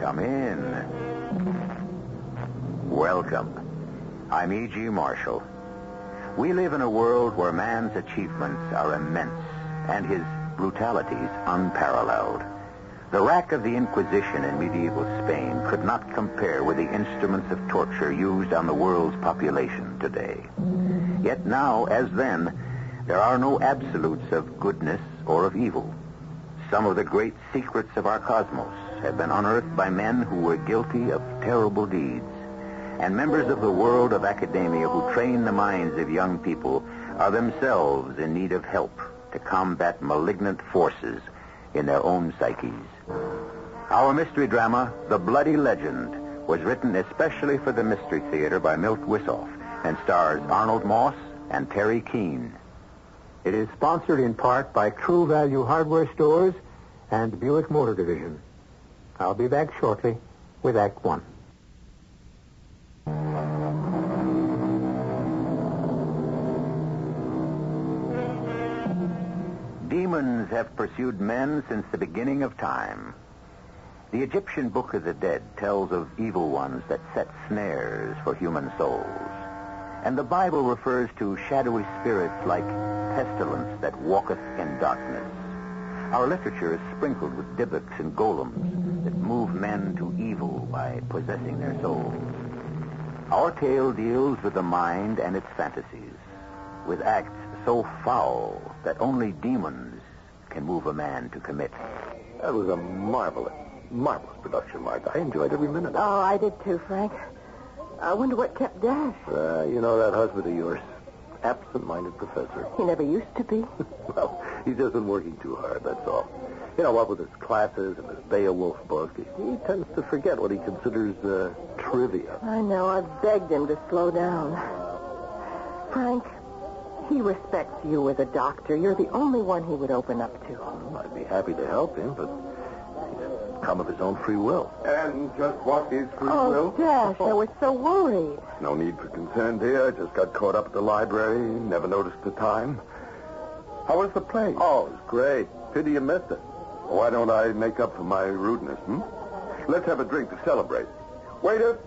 Come in. Welcome. I'm E.G. Marshall. We live in a world where man's achievements are immense and his brutalities unparalleled. The rack of the Inquisition in medieval Spain could not compare with the instruments of torture used on the world's population today. Yet now, as then, there are no absolutes of goodness or of evil. Some of the great secrets of our cosmos have been unearthed by men who were guilty of terrible deeds. And members of the world of academia who train the minds of young people are themselves in need of help to combat malignant forces in their own psyches. Our mystery drama, The Bloody Legend, was written especially for the Mystery Theater by Milt Wisoff and stars Arnold Moss and Teri Keane. It is sponsored in part by True Value Hardware Stores and Buick Motor Division. I'll be back shortly with Act One. Demons have pursued men since the beginning of time. The Egyptian Book of the Dead tells of evil ones that set snares for human souls. And the Bible refers to shadowy spirits like pestilence that walketh in darkness. Our literature is sprinkled with dybbuk and golems that move men to evil by possessing their souls. Our tale deals with the mind and its fantasies, with acts so foul that only demons can move a man to commit. That was a marvelous production, Mark. I enjoyed every minute. Oh, I did too, Frank. I wonder what kept Dash. You know that husband of yours, absent-minded professor. He never used to be. Well, he's just been working too hard, that's all. You know, what with his classes and his Beowulf book, he tends to forget what he considers trivia. I know. I've begged him to slow down. Frank, he respects you as a doctor. You're the only one he would open up to. Well, I'd be happy to help him, but he's come of his own free will. And just what is free Oh, will? Dash, I was so worried. No need for concern, dear. I just got caught up at the library. Never noticed the time. How was the play? Oh, it was great. Pity you missed it. Why don't I make up for my rudeness, Let's have a drink to celebrate. Waiter,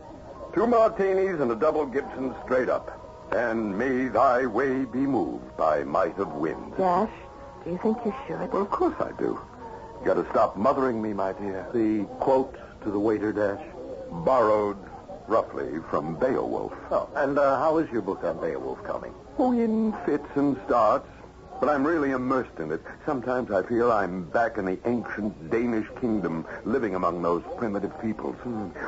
2 martinis and a double Gibson straight up. And may thy way be moved by might of wind. Dash, do you think you should? Well, of course I do. You got to stop mothering me, my dear. The quote to the waiter, Dash? Borrowed, roughly, from Beowulf. Oh, and how is your book on Beowulf coming? Oh, in fits and starts. But I'm really immersed in it. Sometimes I feel I'm back in the ancient Danish kingdom, living among those primitive peoples.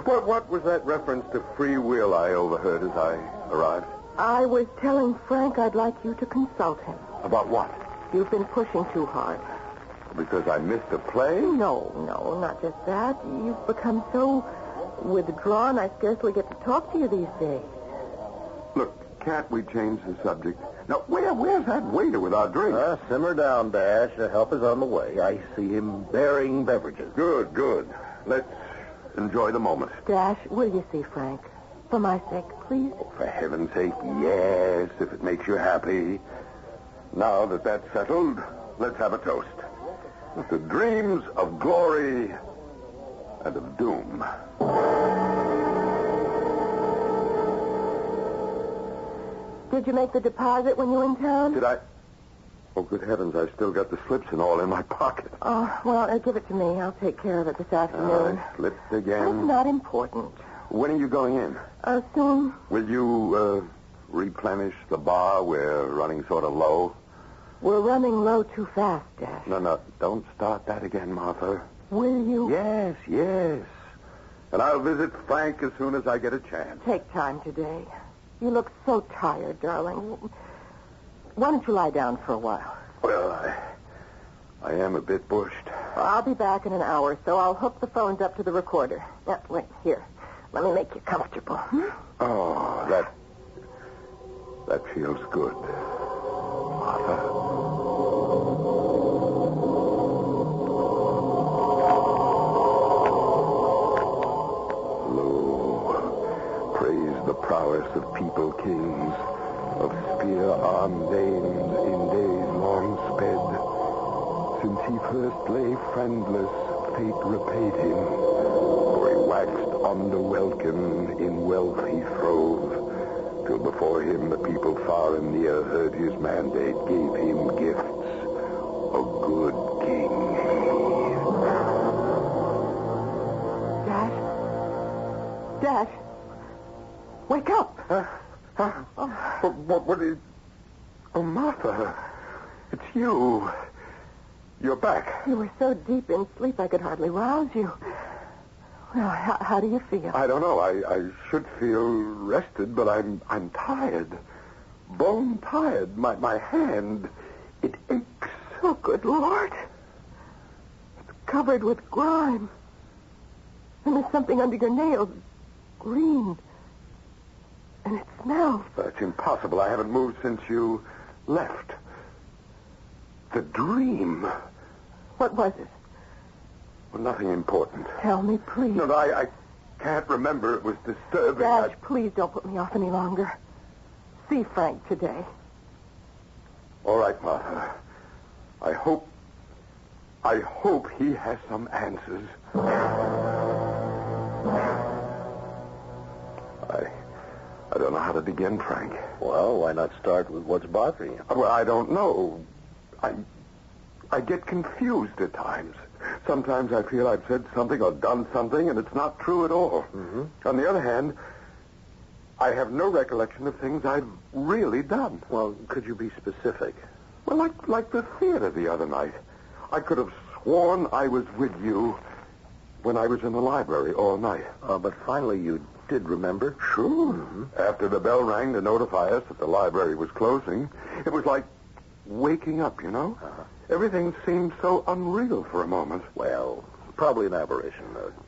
What was that reference to free will I overheard as I arrived? I was telling Frank I'd like you to consult him. About what? You've been pushing too hard. Because I missed a play? No, not just that. You've become so withdrawn, I scarcely get to talk to you these days. Look, can't we change the subject? Now, where's that waiter with our drink? Simmer down, Dash. Help is on the way. I see him bearing beverages. Good. Let's enjoy the moment. Dash, will you see Frank? For my sake, please? Oh, for heaven's sake, yes, if it makes you happy. Now that that's settled, let's have a toast. To dreams of glory and of doom. Did you make the deposit when you were in town? Did I? Oh, good heavens, I've still got the slips and all in my pocket. Oh, well, give it to me. I'll take care of it this afternoon. Slips again. It's not important. When are you going in? Soon. Will you, replenish the bar? We're running sort of low. We're running low too fast, Dash. No, don't start that again, Martha. Will you? Yes. And I'll visit Frank as soon as I get a chance. Take time today. You look so tired, darling. Why don't you lie down for a while? Well, I am a bit bushed. Well, I'll be back in an hour, so I'll hook the phones up to the recorder. Wait, here. Let me make you comfortable. Oh, that feels good. Martha. The prowess of people kings, of spear-armed Danes in days long sped. Since he first lay friendless, fate repaid him, for he waxed underwelkin, in wealth he throve, till before him the people far and near heard his mandate, gave him gifts, a good king. Dad, wake up. What is... Oh, Martha, it's you. You're back. You were so deep in sleep I could hardly rouse you. Well, how do you feel? I don't know. I should feel rested, but I'm tired. Bone tired. My hand, it aches. Oh, good Lord. It's covered with grime. And there's something under your nails. Green. And it smells. That's impossible. I haven't moved since you left. The dream. What was it? Well, nothing important. Tell me, please. No, I can't remember. It was disturbing. Dash, please don't put me off any longer. See Frank today. All right, Martha. I hope he has some answers. I don't know how to begin, Frank. Well, why not start with what's bothering you? Well, I don't know. I get confused at times. Sometimes I feel I've said something or done something, and it's not true at all. Mm-hmm. On the other hand, I have no recollection of things I've really done. Well, could you be specific? Well, like the theater the other night. I could have sworn I was with you when I was in the library all night. But finally you did remember? Sure. Mm-hmm. After the bell rang to notify us that the library was closing, it was like waking up, you know? Uh-huh. Everything seemed so unreal for a moment. Well, probably an aberration,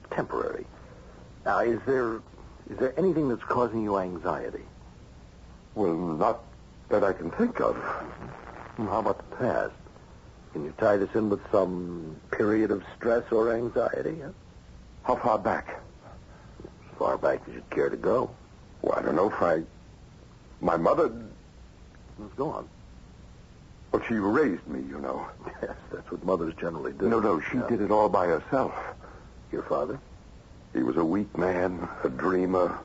temporary. Now, is there anything that's causing you anxiety? Well, not that I can think of. How about the past? Can you tie this in with some period of stress or anxiety? Huh? How far back? As far back as you'd care to go. Well, I don't know, Frank. My mother... Let's go on. Well, she raised me, you know. Yes, that's what mothers generally do. No, she did it all by herself. Your father? He was a weak man, a dreamer,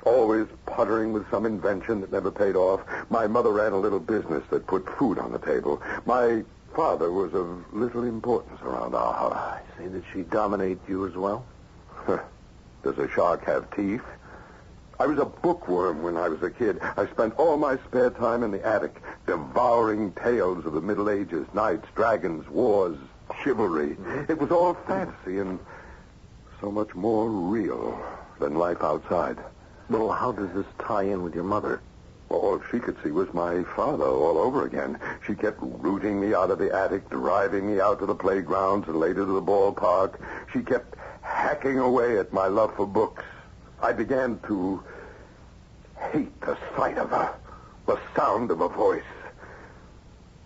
always puttering with some invention that never paid off. My mother ran a little business that put food on the table. My father was of little importance around our house. I see. Did she dominate you as well? Does a shark have teeth? I was a bookworm when I was a kid. I spent all my spare time in the attic, devouring tales of the Middle Ages, knights, dragons, wars, chivalry. Mm-hmm. It was all fantasy and so much more real than life outside. Well, how does this tie in with your mother? Well, all she could see was my father all over again. She kept rooting me out of the attic, driving me out to the playgrounds and later to the ballpark. She kept hacking away at my love for books. I began to hate the sight of her, the sound of her voice.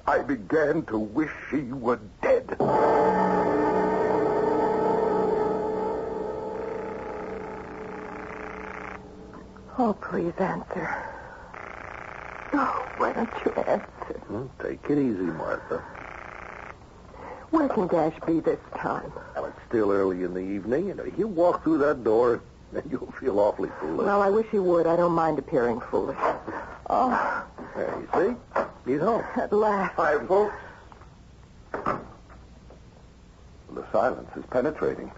I began to wish she were dead. Oh, please answer. Oh, why don't you answer? Take it easy, Martha. Where can Dash be this time? Well, it's still early in the evening. You know, he'll walk through that door and you'll feel awfully foolish. Well, I wish he would. I don't mind appearing foolish. Oh. There, you see? He's home. At last. Hi, folks. The silence is penetrating.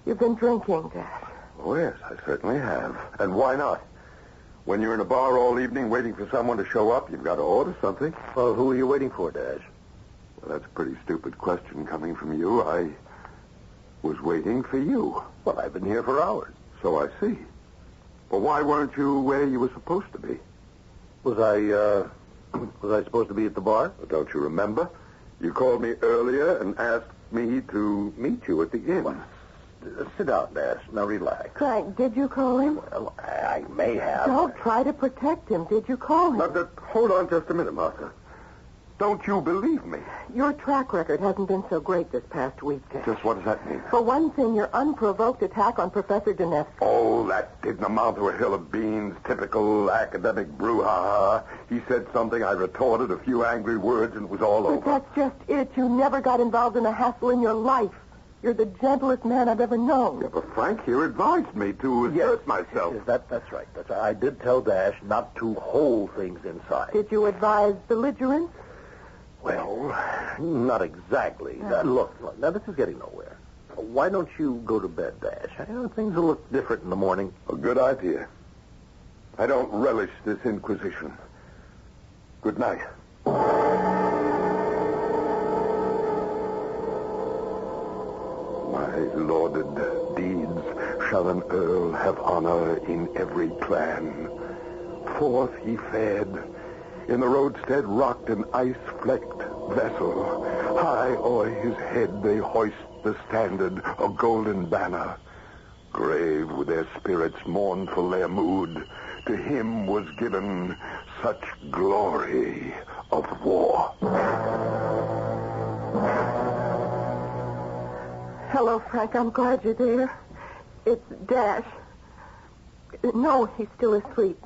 You've been drinking, Dash. Oh, yes, I certainly have. And why not? When you're in a bar all evening waiting for someone to show up, you've got to order something. Well, who are you waiting for, Dash? Well, that's a pretty stupid question coming from you. I was waiting for you. Well, I've been here for hours. So I see. Well, why weren't you where you were supposed to be? Was I supposed to be at the bar? Well, don't you remember? You called me earlier and asked me to meet you at the inn. Well, sit down, Dash. Now relax. Frank, did you call him? Well, I may have. Don't try to protect him. Did you call him? Now, hold on just a minute, Martha. Don't you believe me? Your track record hasn't been so great this past week, Dash. Just what does that mean? For one thing, your unprovoked attack on Professor Dineski. Oh, that didn't amount to a hill of beans. Typical academic brouhaha. He said something, I retorted a few angry words, and it was all over. But that's just it. You never got involved in a hassle in your life. You're the gentlest man I've ever known. Yeah, but Frank here advised me to assert myself. Yes, that's right. That's right. I did tell Dash not to hold things inside. Did you advise belligerence? Well, not exactly. Look, now this is getting nowhere. Why don't you go to bed, Dash? Things will look different in the morning. A good idea. I don't relish this inquisition. Good night. My lauded deeds shall an earl have honor in every clan. Forth he fared. In the roadstead rocked an ice-flecked vessel. High o'er his head they hoist the standard, a golden banner. Grave with their spirits, mournful their mood, to him was given such glory of war. Hello, Frank. I'm glad you're there. It's Dash. No, he's still asleep.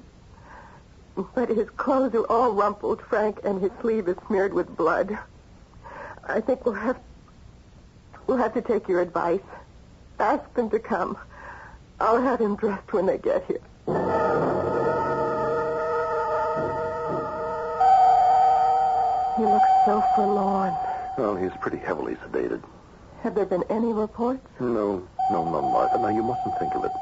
But his clothes are all rumpled, Frank, and his sleeve is smeared with blood. I think we'll have to take your advice. Ask them to come. I'll have him dressed when they get here. He looks so forlorn. Well, he's pretty heavily sedated. Have there been any reports? No, Martha. Now, you mustn't think of it.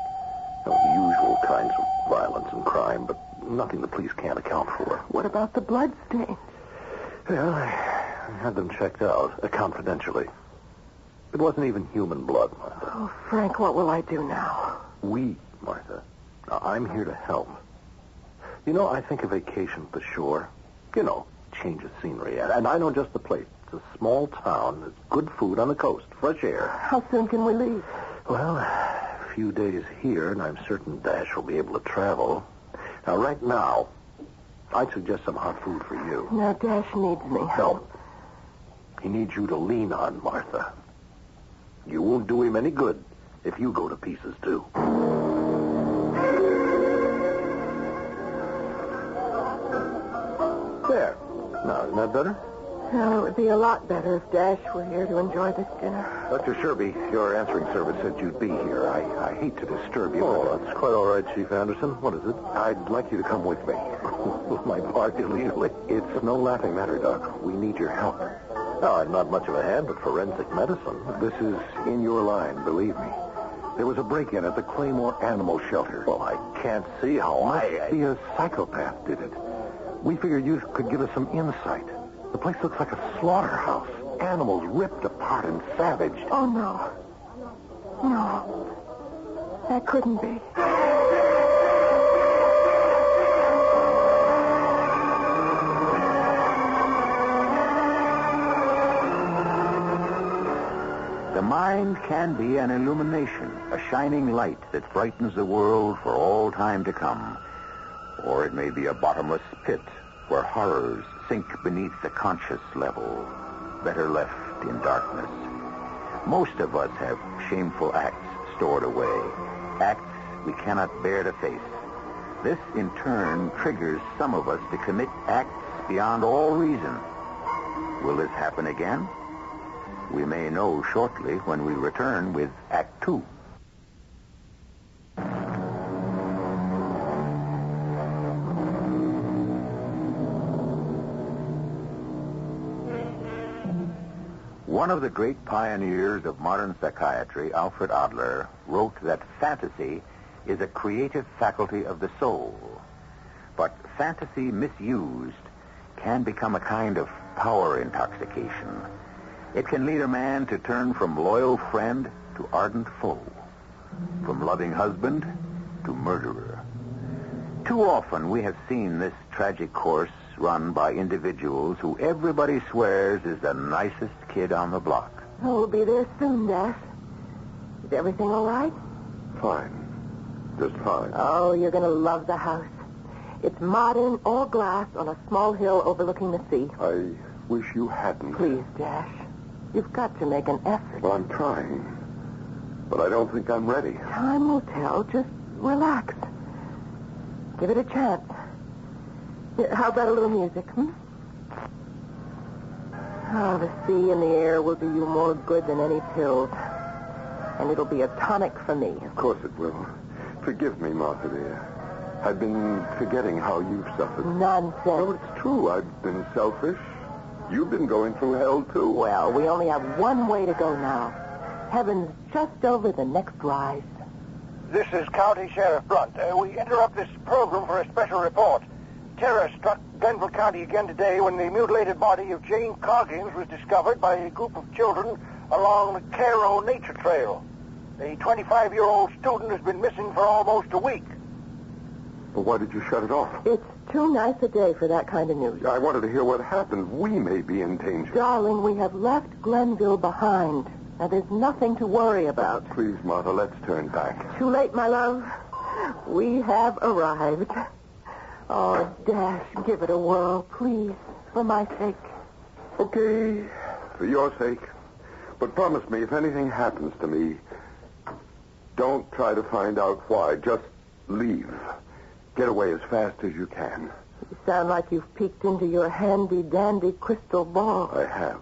The usual kinds of violence and crime, but nothing the police can't account for. What about the blood stains? Well, I had them checked out, confidentially. It wasn't even human blood, Martha. Oh, Frank, what will I do now? Martha. Now, I'm here to help. I think a vacation at the shore, change of scenery. And I know just the place. It's a small town. There's good food on the coast, fresh air. How soon can we leave? Well, a few days here, and I'm certain Dash will be able to travel. Now, right now, I'd suggest some hot food for you. Now, Dash needs me. No. He needs you to lean on, Martha. You won't do him any good if you go to pieces, too. There. Now, isn't that better? Well, it would be a lot better if Dash were here to enjoy this dinner. Dr. Sherby, your answering service said you'd be here. I hate to disturb you. Oh, that's quite all right, Chief Anderson. What is it? I'd like you to come with me. My part, illegally. It's no laughing matter, Doc. We need your help. Oh, I'm not much of a hand at forensic medicine. This is in your line, believe me. There was a break-in at the Claymore Animal Shelter. Well, I can't see how I... See, a psychopath did it. We figured you could give us some insight. The place looks like a slaughterhouse. Animals ripped apart and savaged. Oh, no. No. That couldn't be. The mind can be an illumination, a shining light that brightens the world for all time to come. Or it may be a bottomless pit where horrors sink beneath the conscious level, better left in darkness. Most of us have shameful acts stored away, acts we cannot bear to face. This, in turn, triggers some of us to commit acts beyond all reason. Will this happen again? We may know shortly when we return with Act 2. One of the great pioneers of modern psychiatry, Alfred Adler, wrote that fantasy is a creative faculty of the soul. But fantasy misused can become a kind of power intoxication. It can lead a man to turn from loyal friend to ardent foe, from loving husband to murderer. Too often we have seen this tragic course run by individuals who everybody swears is the nicest kid on the block. Oh, we'll be there soon, Dash. Is everything all right? Fine. Just fine. Oh, you're going to love the house. It's modern, all glass, on a small hill overlooking the sea. I wish you hadn't. Please, Dash. You've got to make an effort. Well, I'm trying. But I don't think I'm ready. Time will tell. Just relax. Give it a chance. Here, how about a little music, Oh, the sea and the air will do you more good than any pills. and it'll be a tonic for me. Of course it will. Forgive me, Martha, dear. I've been forgetting how you've suffered. Nonsense. No, it's true. I've been selfish. You've been going through hell, too. Well, we only have one way to go now. Heaven's just over the next rise. This is County Sheriff Blunt. We interrupt this program for a special report. Terror struck Glenville County again today when the mutilated body of Jane Coggins was discovered by a group of children along the Cairo Nature Trail. The 25-year-old student has been missing for almost a week. Well, why did you shut it off? It's too nice a day for that kind of news. I wanted to hear what happened. We may be in danger. Darling, we have left Glenville behind. Now, there's nothing to worry about. Please, Martha, let's turn back. Too late, my love. We have arrived. Oh, Dash, give it a whirl, please, for my sake. Okay, for your sake. But promise me, if anything happens to me, don't try to find out why. Just leave. Get away as fast as you can. You sound like you've peeked into your handy-dandy crystal ball. I have.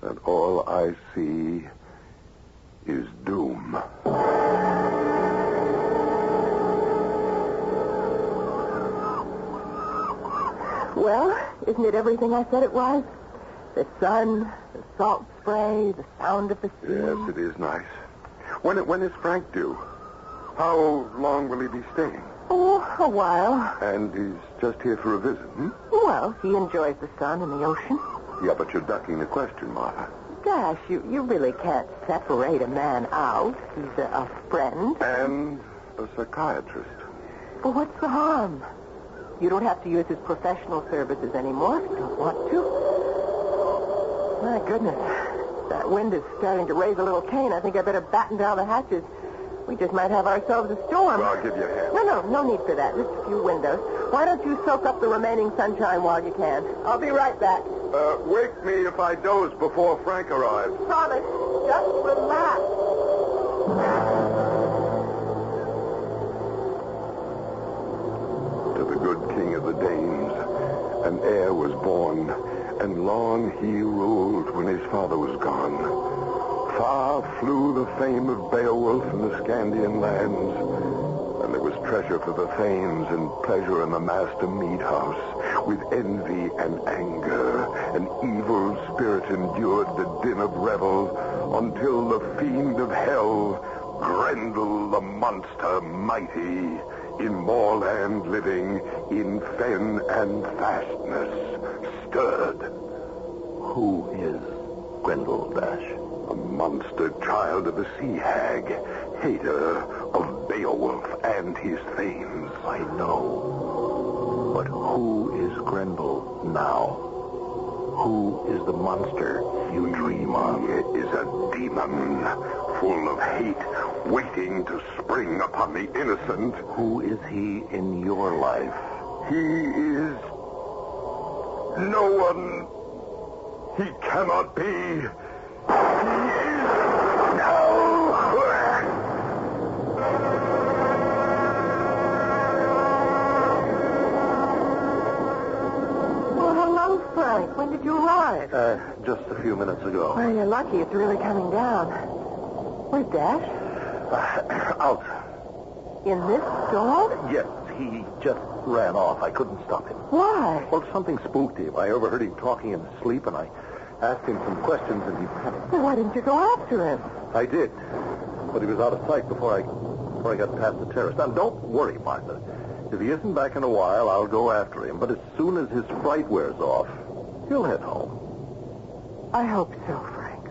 And all I see is doom. Well, isn't it everything I said it was? The sun, the salt spray, the sound of the sea. Yes, it is nice. When is Frank due? How long will he be staying? Oh, a while. And he's just here for a visit, hmm? Well, he enjoys the sun and the ocean. Yeah, but you're ducking the question, Martha. Dash, you really can't separate a man out. He's a friend. And a psychiatrist. Well, what's the harm? You don't have to use his professional services anymore if you don't want to. My goodness. That wind is starting to raise a little Keane. I think I better batten down the hatches. We just might have ourselves a storm. Well, I'll give you a hand. No need for that. Just a few windows. Why don't you soak up the remaining sunshine while you can? I'll be right back. Wake me if I doze before Frank arrives. Promise. Just relax. To the good king of the Danes, an heir was born, and long he ruled when his father was gone. Far flew the fame of Beowulf in the Scandian lands, and there was treasure for the thanes and pleasure in the master mead house. With envy and anger, an evil spirit endured the din of revel until the fiend of hell, Grendel the monster mighty, in moorland living, in fen and fastness, stirred. Who is Grendel, Dash? A monster child of the sea hag, hater of Beowulf and his thanes. I know. But who is Grendel now? Who is the monster you dream of? He is a demon, full of hate, waiting to spring upon the innocent. Who is he in your life? He is no one. He cannot be. He is no. Well, hello, Frank. When did you arrive? Just a few minutes ago. Well, you're lucky. It's really coming down. Where's Dash? Out. In this storm? Yes, he just ran off. I couldn't stop him. Why? Well, something spooked him. I overheard him talking in his sleep, and I asked him some questions, and he panicked. Well, why didn't you go after him? I did, but he was out of sight before I got past the terrace. Now, don't worry, Martha. If he isn't back in a while, I'll go after him. But as soon as his fright wears off, he'll head home. I hope so, Frank.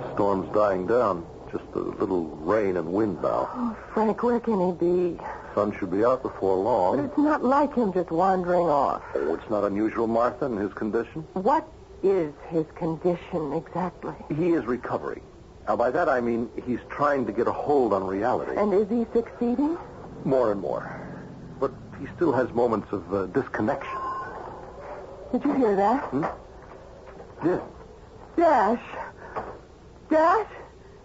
The storm's dying down. Just a little rain and wind now. Oh, Frank, where can he be? Sun should be out before But long. it's not like him just wandering off. Oh, it's not unusual, Martha, in his condition. What is his condition exactly? He is recovering. Now, by that I mean he's trying to get a hold on reality. And is he succeeding? More and more. But he still has moments of disconnection. Did you hear that? Yes. Dash? Dash?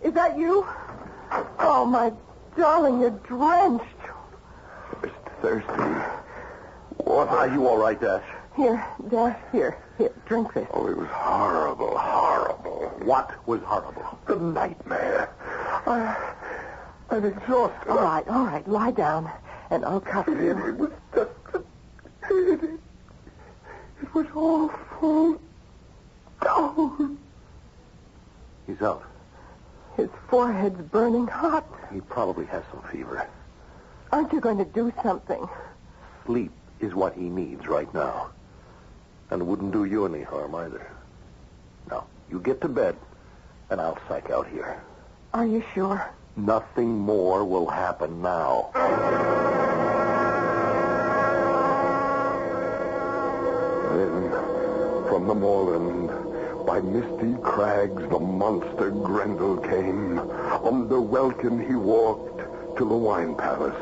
Is that you? Oh, my darling, you're drenched. Thirsty. Are you all right, Dash? Here, Dash, here. Here, drink this. Oh, it was horrible, horrible. What was horrible? The nightmare. I'm exhausted. All right. Lie down, and I'll cover you. It was just... It was awful. Down. He's out. His forehead's burning hot. He probably has some fever. Aren't you going to do something? Sleep is what he needs right now. And it wouldn't do you any harm either. Now, you get to bed, and I'll psych out here. Are you sure? Nothing more will happen now. Then, from the moorland, by misty crags, the monster Grendel came. Under welkin he walked to the wine palace.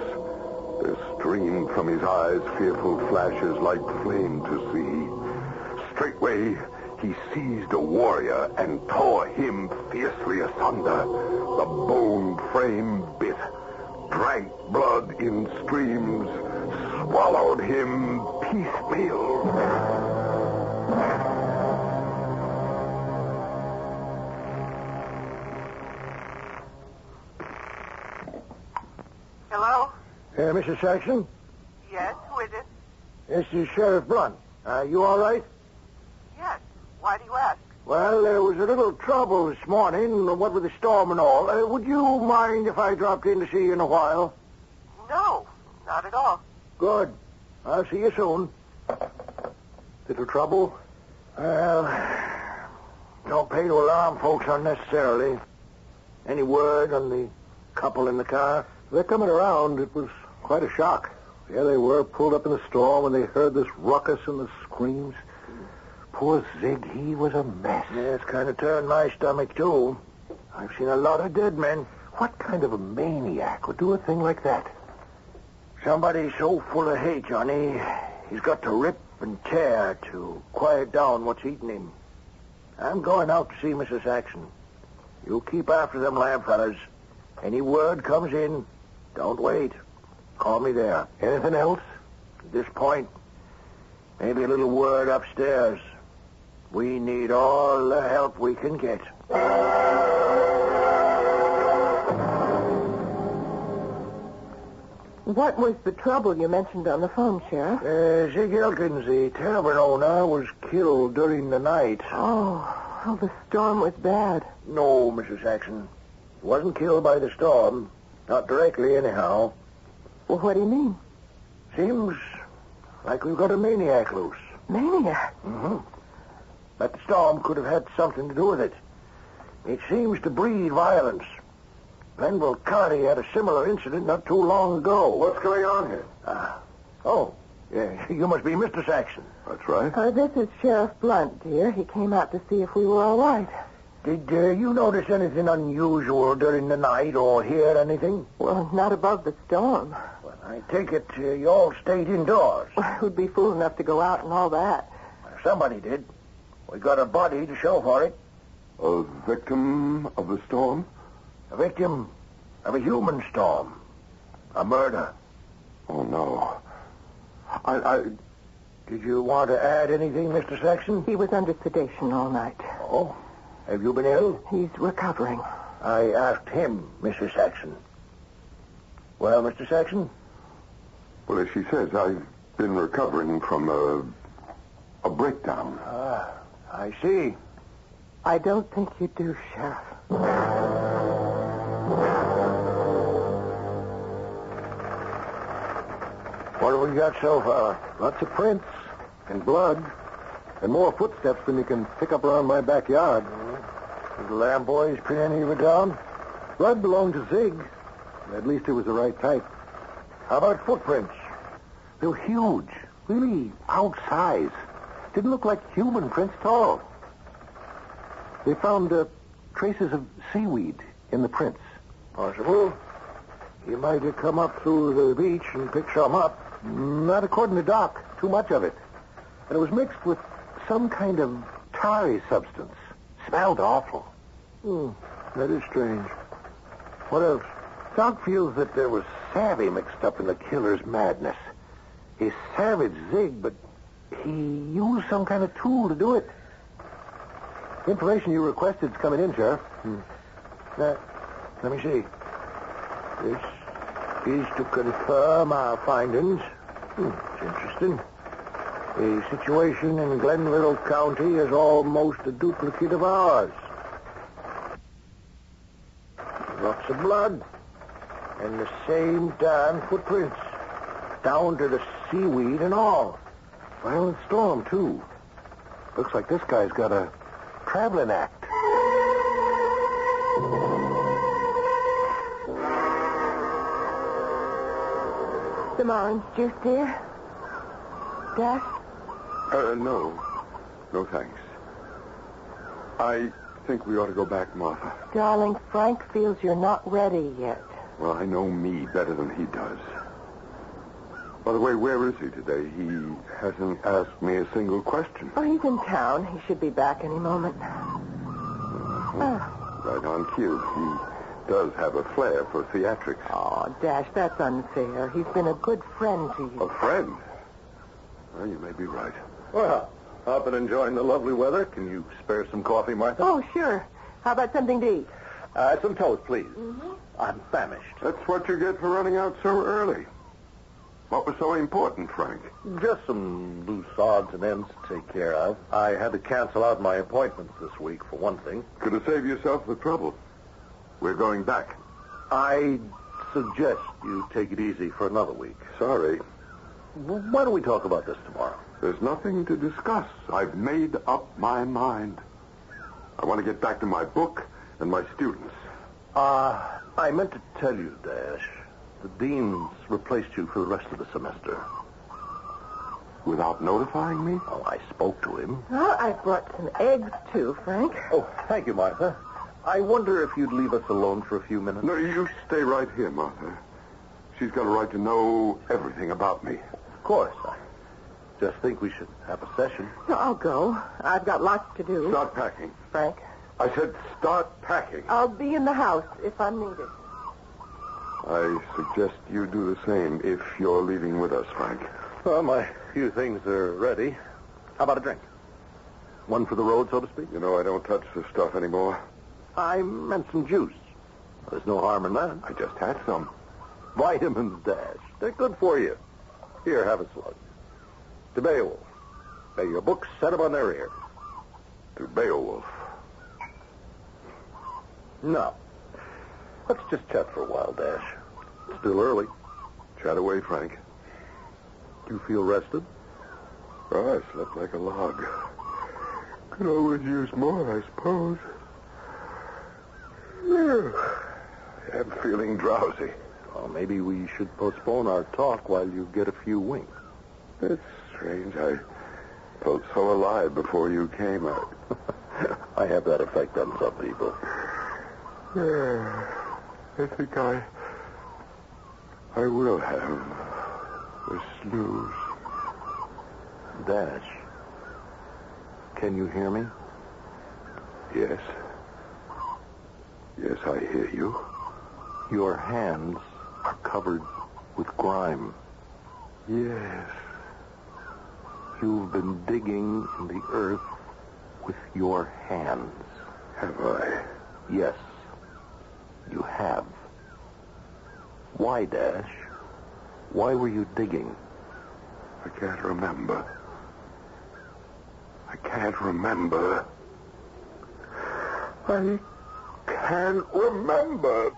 There streamed from his eyes fearful flashes like flame to see. Straightway he seized a warrior and tore him fiercely asunder. The bone frame bit, drank blood in streams, swallowed him piecemeal. Hello? Mrs. Saxon? Yes, who is it? This is Sheriff Blunt. You all right? Yes. Why do you ask? Well, there was a little trouble this morning, what with the storm and all. Would you mind if I dropped in to see you in a while? No, not at all. Good. I'll see you soon. Little trouble? Well, don't pay to alarm folks unnecessarily. Any word on the couple in the car? They're coming around. It was quite a shock. There they were, pulled up in the storm, and they heard this ruckus and the screams. Poor Zig, he was a mess. Yeah, it's kind of turned my stomach, too. I've seen a lot of dead men. What kind of a maniac would do a thing like that? Somebody so full of hate, Johnny, he's got to rip and tear to quiet down what's eating him. I'm going out to see Mrs. Saxon. You keep after them lamp fellas. Any word comes in, don't wait. Call me there. Anything else? At this point, maybe a little word upstairs. We need all the help we can get. What was the trouble you mentioned on the phone, Sheriff? Zig Elkins, the tavern owner, was killed during the night. Oh, the storm was bad. No, Mrs. Saxon. He wasn't killed by the storm. Not directly, anyhow. Well, what do you mean? Seems like we've got a maniac loose. Maniac? Mm-hmm. But the storm could have had something to do with it. It seems to breed violence. Glenville County had a similar incident not too long ago. What's going on here? Yeah, you must be Mr. Saxon. That's right. This is Sheriff Blunt, dear. He came out to see if we were all right. Did you notice anything unusual during the night or hear anything? Well, not above the storm. Well, I take it you all stayed indoors. Who'd be fool enough to go out and all that? Somebody did. We got a body to show for it. A victim of the storm? A victim of a human storm. A murder. Oh, no. Did you want to add anything, Mr. Saxon? He was under sedation all night. Oh? Have you been ill? He's recovering. I asked him, Mrs. Saxon. Well, Mr. Saxon? Well, as she says, I've been recovering from a breakdown. I see. I don't think you do, Sheriff. What have we got so far? Lots of prints and blood and more footsteps than you can pick up around my backyard. Did the lamb boys pin any of it down? Blood belonged to Zig. At least it was the right type. How about footprints? They were huge, really outsized. Didn't look like human prints at all. They found traces of seaweed in the prints. Possible. He might have come up through the beach and picked some up. Not according to Doc. Too much of it. And it was mixed with some kind of tarry substance. Smelled awful. That is strange. What else? Doc feels that there was savvy mixed up in the killer's madness. He savaged Zig, but He used some kind of tool to do it. The information you requested is coming in, Sheriff. Let me see. This is to confirm our findings. It's interesting. The situation in Glenville County is almost a duplicate of ours. Lots of blood. And the same darn footprints. Down to the seaweed and all. Violent storm, too. Looks like this guy's got a traveling act. Some orange juice, dear? Dash? No. No, thanks. I think we ought to go back, Martha. Darling, Frank feels you're not ready yet. Well, I know me better than he does. By the way, where is he today? He hasn't asked me a single question. Oh, he's in town. He should be back any moment. Right on cue. He does have a flair for theatrics. Oh, Dash, that's unfair. He's been a good friend to you. A friend? Well, you may be right. Well, I've been enjoying the lovely weather. Can you spare some coffee, Martha? Oh, sure. How about something to eat? Some toast, please. Mm-hmm. I'm famished. That's what you get for running out so early. What was so important, Frank? Just some loose odds and ends to take care of. I had to cancel out my appointments this week, for one thing. Could have saved yourself the trouble. We're going back. I suggest you take it easy for another week. Sorry. Why don't we talk about this tomorrow? There's nothing to discuss. I've made up my mind. I want to get back to my book and my students. I meant to tell you, Dash. The dean's replaced you for the rest of the semester. Without notifying me? Oh, I spoke to him. Oh, I brought some eggs, too, Frank. Oh, thank you, Martha. I wonder if you'd leave us alone for a few minutes. No, you stay right here, Martha. She's got a right to know everything about me. Of course. I just think we should have a session. No, I'll go. I've got lots to do. Start packing. Frank? I said start packing. I'll be in the house if I'm needed. I suggest you do the same if you're leaving with us, Frank. Well, my few things are ready. How about a drink? One for the road, so to speak? You know, I don't touch this stuff anymore. I meant some juice. There's no harm in that. I just had some. Vitamins, Dash. They're good for you. Here, have a slug. To Beowulf. May your books set them on their ear. To Beowulf. No. Let's just chat for a while, Dash. It's still early. Chat away, Frank. You feel rested? Oh, I slept like a log. Could always use more, I suppose. I'm feeling drowsy. Well, maybe we should postpone our talk while you get a few winks. It's strange. I felt so alive before you came out. I have that effect on some people. Yeah, I think I will have a snooze. Dash, can you hear me? Yes. Yes, I hear you. Your hands are covered with grime. Yes. You've been digging in the earth with your hands. Have I? Yes, you have. Why, Dash? Why were you digging? I can't remember. I can't remember. I can't remember.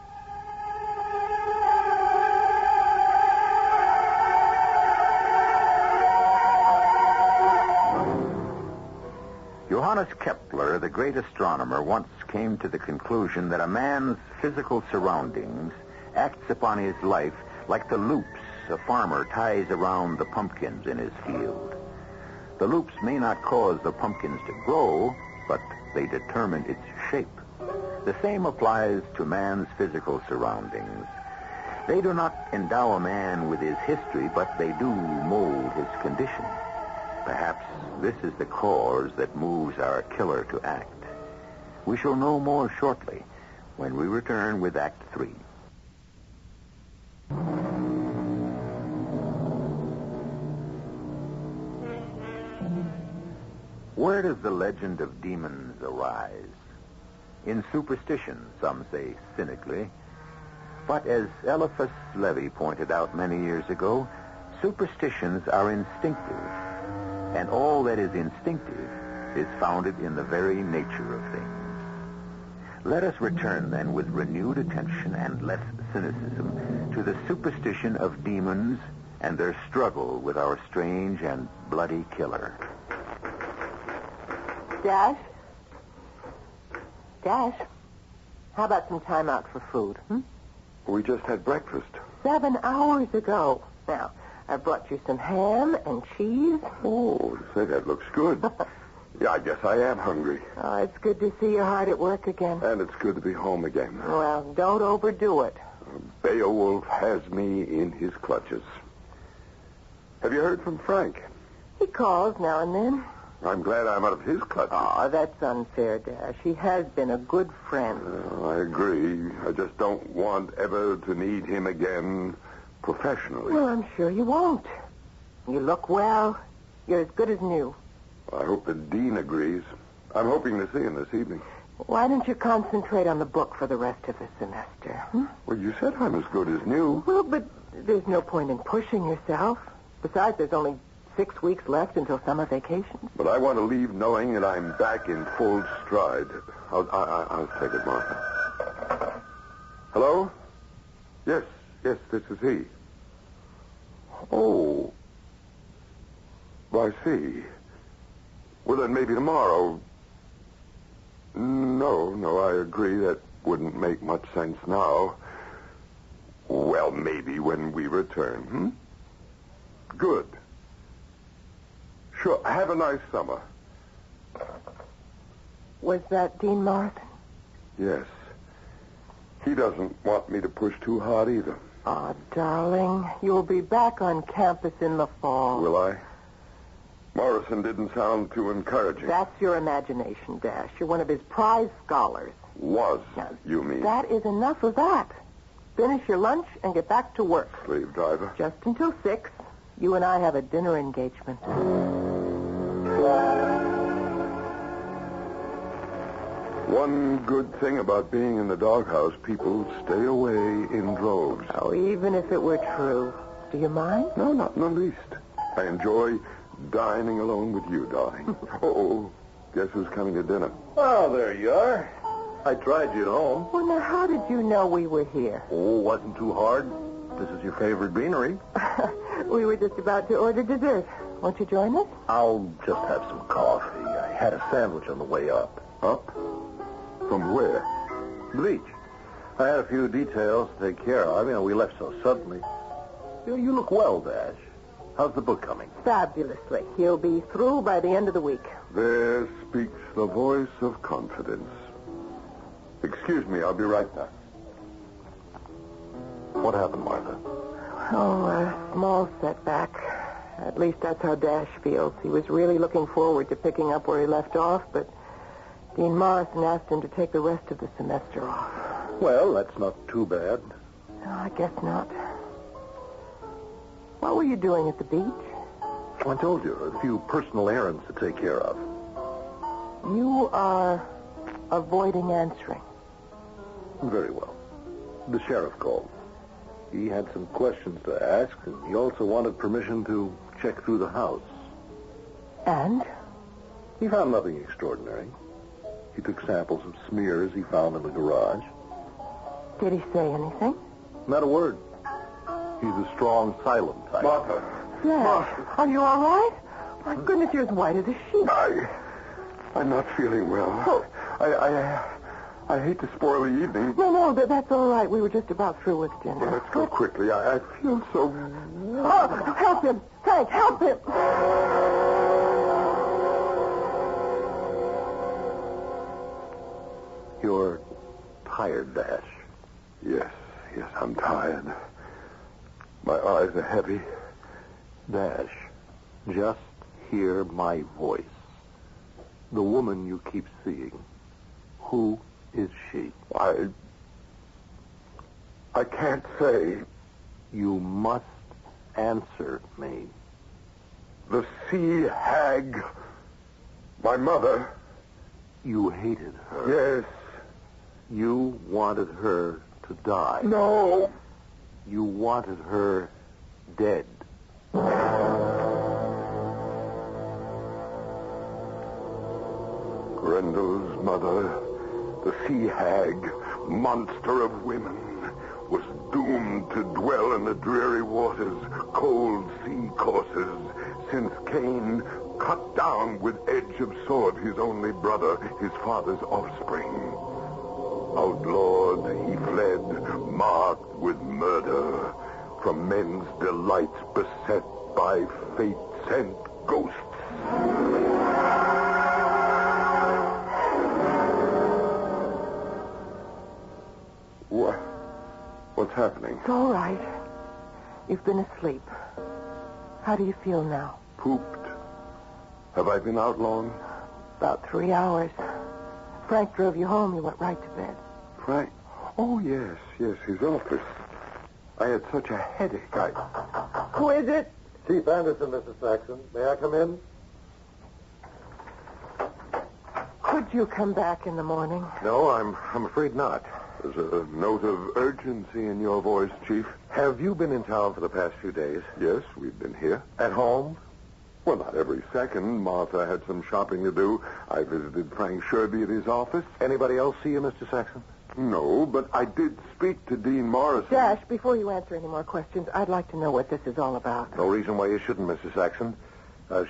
Johannes Kepler, the great astronomer, once came to the conclusion that a man's physical surroundings acts upon his life like the loops a farmer ties around the pumpkins in his field. The loops may not cause the pumpkins to grow, but they determine its shape. The same applies to man's physical surroundings. They do not endow a man with his history, but they do mold his condition. Perhaps this is the cause that moves our killer to act. We shall know more shortly when we return with Act 3. Where does the legend of demons arise? In superstition, some say cynically. But as Eliphas Levi pointed out many years ago, superstitions are instinctive. And all that is instinctive is founded in the very nature of things. Let us return then with renewed attention and less cynicism to the superstition of demons and their struggle with our strange and bloody killer. Dash? Dash? How about some time out for food, We just had breakfast. 7 hours ago. Now, I brought you some ham and cheese. Oh, say, that looks good. Yeah, I guess I am hungry. Oh, it's good to see your heart at work again. And it's good to be home again. Well, don't overdo it. Beowulf has me in his clutches. Have you heard from Frank? He calls now and then. I'm glad I'm out of his clutches. Oh, that's unfair, Dash. He has been a good friend. I agree. I just don't want ever to need him again professionally. Well, I'm sure you won't. You look well. You're as good as new. I hope the dean agrees. I'm hoping to see him this evening. Why don't you concentrate on the book for the rest of the semester? Well, you said I'm as good as new. Well, but there's no point in pushing yourself. Besides, there's only 6 weeks left until summer vacations. But I want to leave knowing that I'm back in full stride. I'll take it, Martha. Hello? Yes, this is he. Oh. I see. Well, then maybe tomorrow. No, I agree. That wouldn't make much sense now. Well, maybe when we return, Good. Sure. Have a nice summer. Was that Dean Morrison? Yes. He doesn't want me to push too hard either. Oh, darling, you'll be back on campus in the fall. Will I? Morrison didn't sound too encouraging. That's your imagination, Dash. You're one of his prize scholars. Was, you mean? That is enough of that. Finish your lunch and get back to work. Slave driver. Just until 6. You and I have a dinner engagement. One good thing about being in the doghouse, people stay away in droves. Oh, even if it were true. Do you mind? No, not in the least. I enjoy dining alone with you, darling. Oh, guess who's coming to dinner? Oh, there you are. I tried you at home. Well, now, how did you know we were here? Oh, wasn't too hard. This is your favorite beanery. We were just about to order dessert. Won't you join us? I'll just have some coffee. I had a sandwich on the way up. Up? From where? Bleach. I had a few details to take care of. We left so suddenly. You look well, Dash. How's the book coming? Fabulously. He'll be through by the end of the week. There speaks the voice of confidence. Excuse me, I'll be right back. What happened, Martha? Oh, a small setback. At least that's how Dash feels. He was really looking forward to picking up where he left off, but Dean Morrison asked him to take the rest of the semester off. Well, that's not too bad. No, I guess not. What were you doing at the beach? I told you, a few personal errands to take care of. You are avoiding answering. Very well. The sheriff called. He had some questions to ask, and he also wanted permission to check through the house. And? He found nothing extraordinary. He took samples of smears he found in the garage. Did he say anything? Not a word. He's a strong, silent type. Martha. Dash, are you all right? My goodness, you're as white as a sheet. I'm not feeling well. Oh. I hate to spoil the evening. No, that's all right. We were just about through with dinner. Well, let's go quickly. I feel so... Oh, help him. Frank, help him. You're tired, Dash. Yes, I'm tired. My eyes are heavy. Dash, just hear my voice. The woman you keep seeing. Who is she? I can't say. You must answer me. The sea hag. My mother. You hated her. Yes. You wanted her to die. No. You wanted her dead. Grendel's mother, the sea hag, monster of women, was doomed to dwell in the dreary waters, cold sea courses, since Keane cut down with edge of sword his only brother, his father's offspring. Outlawed, he fled, marked with murder, from men's delights beset by fate-sent ghosts. What's happening? It's all right. You've been asleep. How do you feel now? Pooped. Have I been out long? About 3 hours. Frank drove you home. You went right to bed. Frank? Oh, yes, his office. I had such a headache. Who is it? Chief Anderson, Mrs. Saxon. May I come in? Could you come back in the morning? No, I'm afraid not. There's a note of urgency in your voice, Chief. Have you been in town for the past few days? Yes, we've been here. At home? Well, not every second. Martha had some shopping to do. I visited Frank Sherby at his office. Anybody else see you, Mr. Saxon? No, but I did speak to Dean Morrison. Dash, before you answer any more questions, I'd like to know what this is all about. No reason why you shouldn't, Mr. Saxon.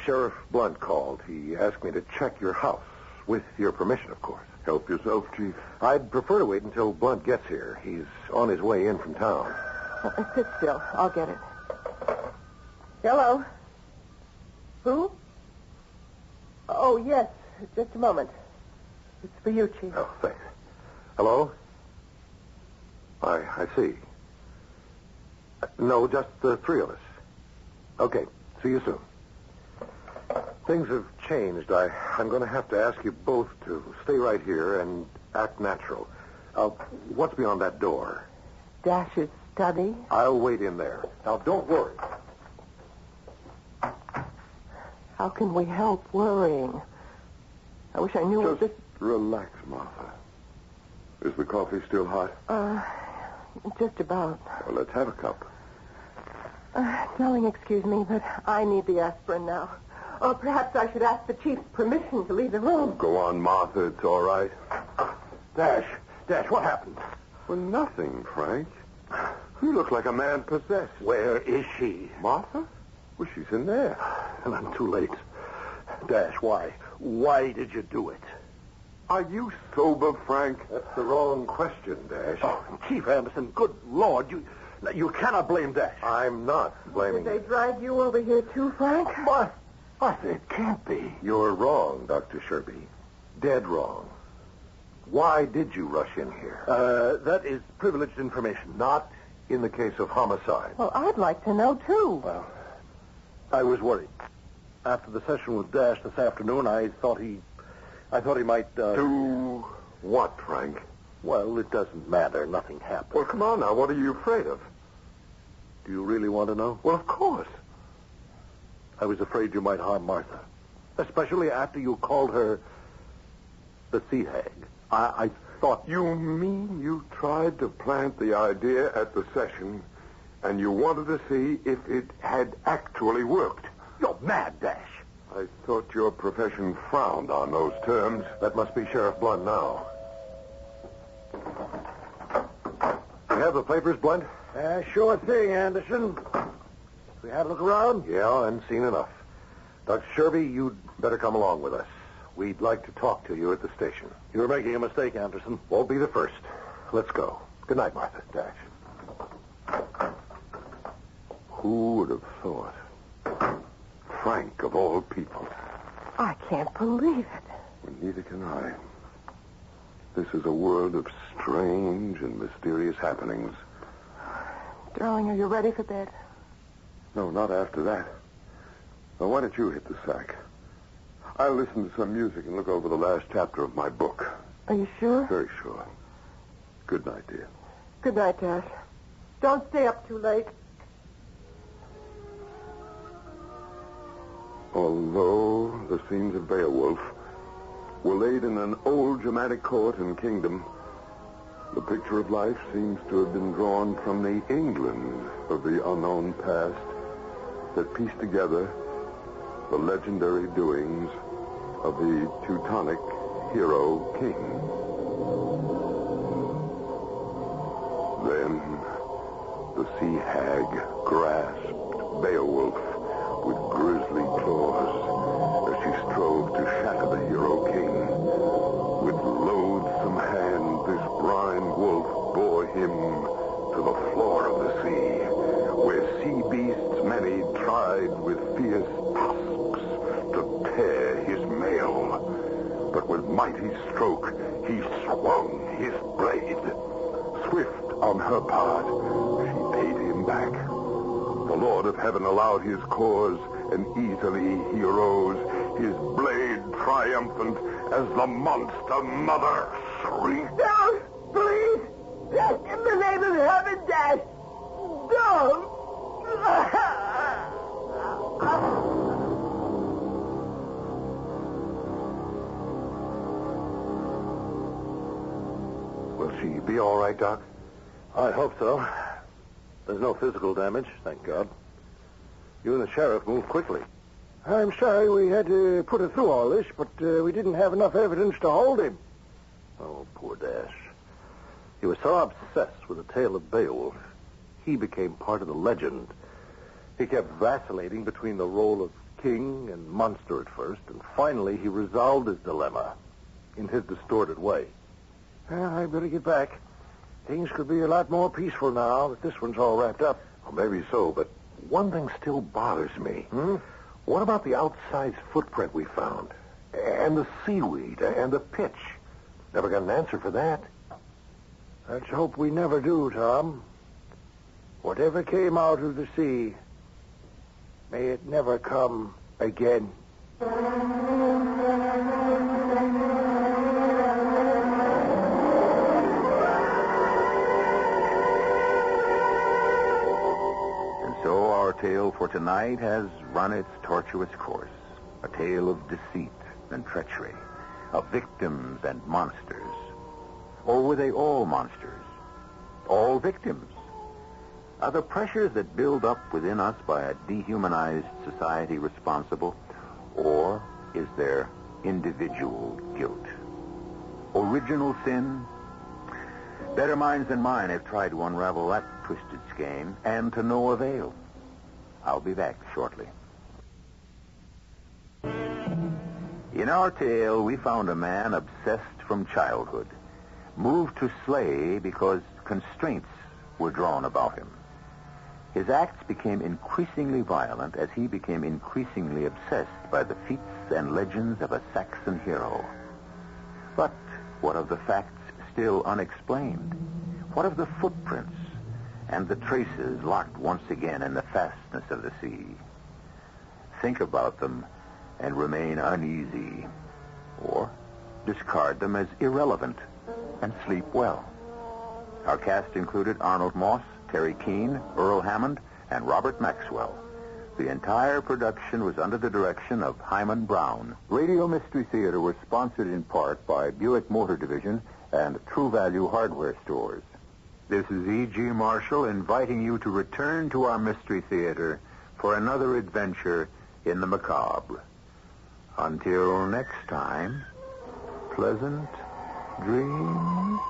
Sheriff Blunt called. He asked me to check your house, with your permission, of course. Help yourself, Chief. I'd prefer to wait until Blunt gets here. He's on his way in from town. Sit still. I'll get it. Hello? Who? Oh, yes. Just a moment. It's for you, Chief. Oh, thanks. Hello? I see. No, just the three of us. Okay. See you soon. Things have changed. I'm going to have to ask you both to stay right here and act natural. What's beyond that door? Dash's study? I'll wait in there. Now, don't worry. How can we help worrying? I wish I knew what this... Relax, Martha. Is the coffee still hot? Just about. Well, let's have a cup. Darling, excuse me, but I need the aspirin now. Or perhaps I should ask the Chief's permission to leave the room. Go on, Martha. It's all right. Dash, what happened? Well, nothing, Frank. You look like a man possessed. Where is she? Martha? Well, she's in there. And I'm too late. Dash, why? Why did you do it? Are you sober, Frank? That's the wrong question, Dash. Oh, Chief Anderson, good Lord, you cannot blame Dash. I'm not blaming Did they you. drag you over here too, Frank? What? It can't be. You're wrong, Dr. Sherby. Dead wrong. Why did you rush in here? That is privileged information. Not in the case of homicide. Well, I'd like to know, too. Well, I was worried. After the session with Dash this afternoon, I thought he might, Do what, Frank? Well, it doesn't matter. Nothing happened. Well, come on now. What are you afraid of? Do you really want to know? Well, of course. I was afraid you might harm Martha. Especially after you called her the sea hag. I thought... You mean you tried to plant the idea at the session, and you wanted to see if it had actually worked? You're mad, Dash. I thought your profession frowned on those terms. That must be Sheriff Blunt now. You have the papers, Blunt? Sure thing, Anderson. We had a look around? Yeah, and seen enough. Dr. Sherby, you'd better come along with us. We'd like to talk to you at the station. You're making a mistake, Anderson. Won't be the first. Let's go. Good night, Martha. Dash. Who would have thought? Frank, of all people. I can't believe it. Well, neither can I. This is a world of strange and mysterious happenings. Darling, are you ready for bed? No, not after that. Now, why don't you hit the sack? I'll listen to some music and look over the last chapter of my book. Are you sure? Very sure. Good night, dear. Good night, Dash. Don't stay up too late. Although the scenes of Beowulf were laid in an old dramatic court and kingdom, the picture of life seems to have been drawn from the England of the unknown past that pieced together the legendary doings of the Teutonic hero King. Then the sea hag grasped Beowulf with grisly claws as she strove to shatter the hero King. With loathsome hand, this brine wolf bore him to the floor of the sea, where sea beasts many tried with fierce tusks to tear his mail. But with mighty stroke, he swung his blade. Swift on her part, she paid him back. The Lord of Heaven allowed his cause, and easily he arose, his blade triumphant as the monster mother shrieked. Don't! Please! In the name of heaven, Dad! Don't! Will she be all right, Doc? I hope so. There's no physical damage, thank God. You and the sheriff moved quickly. I'm sorry we had to put her through all this, but we didn't have enough evidence to hold him. Oh, poor Dash. He was so obsessed with the tale of Beowulf, he became part of the legend. He kept vacillating between the role of king and monster at first, and finally he resolved his dilemma in his distorted way. Well, I better get back. Things could be a lot more peaceful now that this one's all wrapped up. Well, maybe so, but one thing still bothers me. What about the outside footprint we found? And the seaweed and the pitch? Never got an answer for that. Let's hope we never do, Tom. Whatever came out of the sea, may it never come again. So our tale for tonight has run its tortuous course. A tale of deceit and treachery, of victims and monsters. Or were they all monsters? All victims? Are the pressures that build up within us by a dehumanized society responsible? Or is there individual guilt? Original sin? Better minds than mine have tried to unravel that twisted skein, and to no avail. I'll be back shortly. In our tale, we found a man obsessed from childhood, moved to slay because constraints were drawn about him. His acts became increasingly violent as he became increasingly obsessed by the feats and legends of a Saxon hero. But what of the facts still unexplained? What of the footprints and the traces locked once again in the fastness of the sea? Think about them and remain uneasy, or discard them as irrelevant and sleep well. Our cast included Arnold Moss, Teri Keane, Earl Hammond, and Robert Maxwell. The entire production was under the direction of Himan Brown. Radio Mystery Theater was sponsored in part by Buick Motor Division and True Value Hardware Stores. This is E.G. Marshall inviting you to return to our Mystery Theater for another adventure in the macabre. Until next time, pleasant dreams.